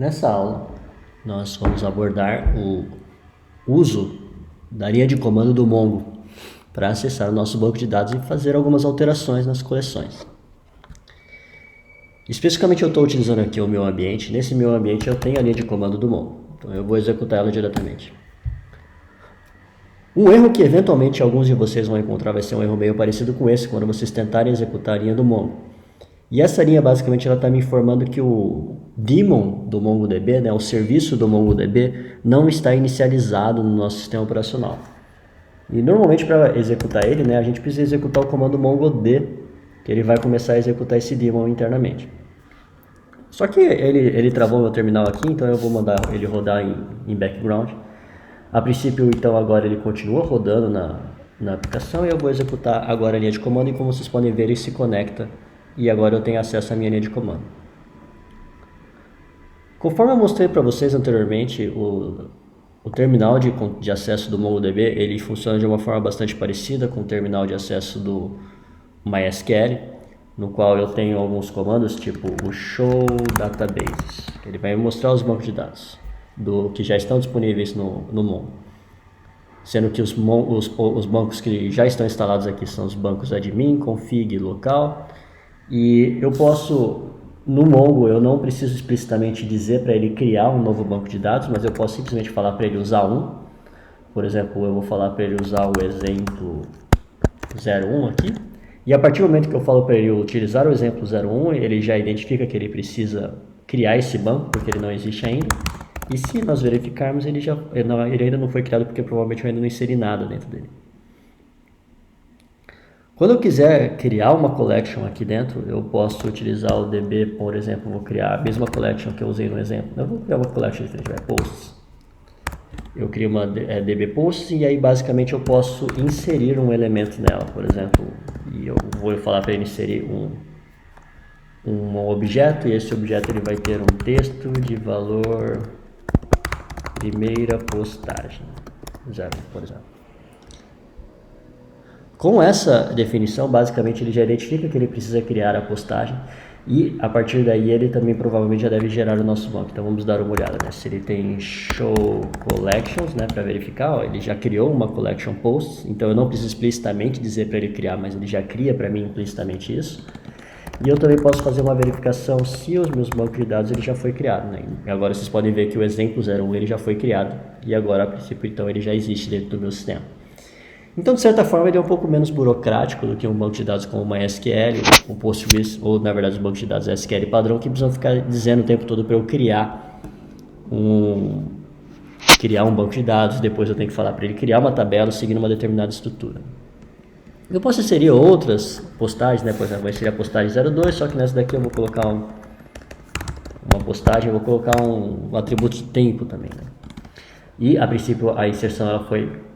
Nessa aula, nós vamos abordar o uso da linha de comando do Mongo para acessar o nosso banco de dados e fazer algumas alterações nas coleções. Especificamente eu estou utilizando aqui o meu ambiente. Nesse meu ambiente eu tenho a linha de comando do Mongo, então eu vou executar ela diretamente. Um erro que eventualmente alguns de vocês vão encontrar vai ser um erro meio parecido com esse, quando vocês tentarem executar a linha do Mongo. E essa linha basicamente ela está me informando que o daemon do MongoDB, né, o serviço do MongoDB, não está inicializado no nosso sistema operacional. E normalmente para executar ele, né, a gente precisa executar o comando mongod, que ele vai começar a executar esse daemon internamente. Só que ele travou meu terminal aqui, então eu vou mandar ele rodar em background. A princípio, então, agora ele continua rodando na aplicação e eu vou executar agora a linha de comando e como vocês podem ver ele se conecta e agora eu tenho acesso à minha linha de comando. Conforme eu mostrei para vocês anteriormente, o terminal de acesso do MongoDB ele funciona de uma forma bastante parecida com o terminal de acesso do MySQL, no qual eu tenho alguns comandos tipo o show databases, que ele vai mostrar os bancos de dados que já estão disponíveis no Mongo. Sendo que os bancos que já estão instalados aqui são os bancos admin, config, local. E eu posso, no Mongo, eu não preciso explicitamente dizer para ele criar um novo banco de dados, mas eu posso simplesmente falar para ele usar um. Por exemplo, eu vou falar para ele usar o exemplo 01 aqui. E a partir do momento que eu falo para ele utilizar o exemplo 01, ele já identifica que ele precisa criar esse banco, porque ele não existe ainda. E se nós verificarmos, ele ainda não foi criado, porque provavelmente eu ainda não inseri nada dentro dele. Quando eu quiser criar uma collection aqui dentro, eu posso utilizar o DB, por exemplo, vou criar a mesma collection que eu usei no exemplo. Eu vou criar uma collection diferente, vai posts. Eu crio uma DB posts e aí basicamente eu posso inserir um elemento nela, por exemplo, e eu vou falar para ele inserir um objeto e esse objeto ele vai ter um texto de valor primeira postagem, 0, por exemplo. Com essa definição, basicamente ele já identifica que ele precisa criar a postagem e a partir daí ele também provavelmente já deve gerar o nosso banco. Então vamos dar uma olhada, né? Se ele tem show collections, né, para verificar, ó, ele já criou uma collection posts, então eu não preciso explicitamente dizer para ele criar, mas ele já cria para mim implicitamente isso. E eu também posso fazer uma verificação se os meus bancos de dados ele já foi criado, né? E agora vocês podem ver que o exemplo 01 ele já foi criado e agora a princípio então ele já existe dentro do meu sistema. Então, de certa forma, ele é um pouco menos burocrático do que um banco de dados como o MySQL, o Postgres, ou na verdade os bancos de dados SQL padrão, que precisam ficar dizendo o tempo todo para eu criar um banco de dados, depois eu tenho que falar para ele criar uma tabela seguindo uma determinada estrutura. Eu posso inserir outras postagens, né? Por exemplo, vai inserir a postagem 02, só que nessa daqui eu vou colocar uma postagem, eu vou colocar um atributo de tempo também, né? E, a princípio, a inserção ela foi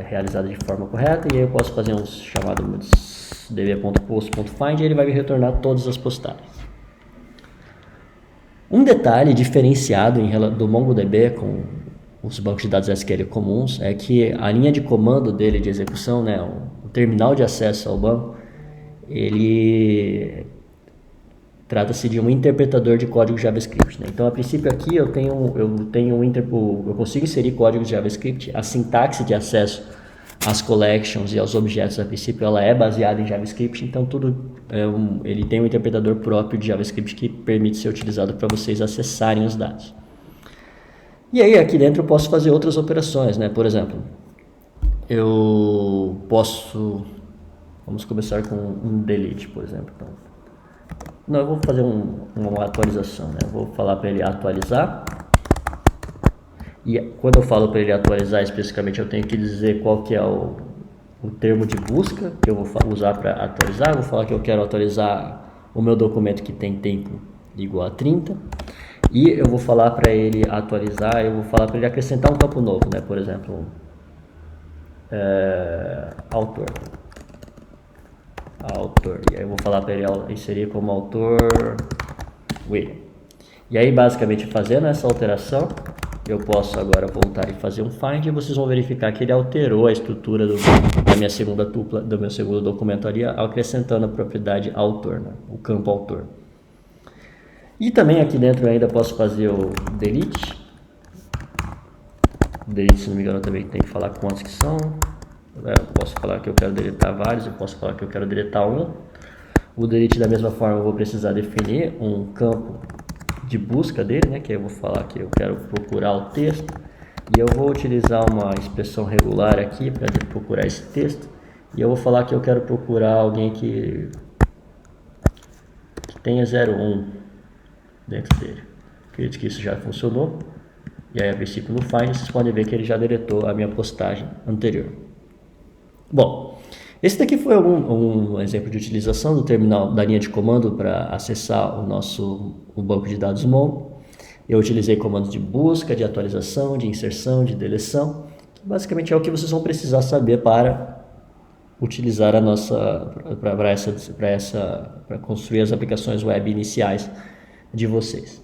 realizada de forma correta e aí eu posso fazer um chamado db.post.find e ele vai me retornar todas as postagens. Um detalhe diferenciado do MongoDB com os bancos de dados SQL comuns é que a linha de comando dele de execução, né, o terminal de acesso ao banco, ele trata-se de um interpretador de código JavaScript, né? Então, a princípio aqui eu consigo inserir código de JavaScript. A sintaxe de acesso às collections e aos objetos, a princípio, ela é baseada em JavaScript. Então, ele tem um interpretador próprio de JavaScript que permite ser utilizado para vocês acessarem os dados. E aí, aqui dentro eu posso fazer outras operações, né? Por exemplo, eu posso... Vamos começar com um delete, por exemplo. Então, não, eu vou fazer uma atualização, né? Eu vou falar para ele atualizar. E quando eu falo para ele atualizar especificamente, eu tenho que dizer qual que é o termo de busca que eu vou usar para atualizar. Eu vou falar que eu quero atualizar o meu documento que tem tempo igual a 30. E eu vou falar para ele atualizar, eu vou falar para ele acrescentar um campo novo, né? Por exemplo, autor. E aí eu vou falar para ele inserir como autor William. E aí basicamente fazendo essa alteração eu posso agora voltar e fazer um find e vocês vão verificar que ele alterou a estrutura da minha segunda tupla, do meu segundo documento ali, acrescentando a propriedade autor, né? O campo autor. E também aqui dentro eu ainda posso fazer o delete. O delete, se não me engano, também tem que falar quantos que são. Eu posso falar que eu quero deletar vários, eu posso falar que eu quero deletar um. O delete, da mesma forma, eu vou precisar definir um campo de busca dele, né? Que eu vou falar que eu quero procurar o texto. E eu vou utilizar uma expressão regular aqui para procurar esse texto. E eu vou falar que eu quero procurar alguém que tenha 01 dentro dele. Acredito que isso já funcionou. E aí, a princípio, no Find, vocês podem ver que ele já deletou a minha postagem anterior. Bom, esse daqui foi um exemplo de utilização do terminal da linha de comando para acessar o banco de dados MON. Eu utilizei comandos de busca, de atualização, de inserção, de deleção, que basicamente é o que vocês vão precisar saber para utilizar a nossa para construir as aplicações web iniciais de vocês.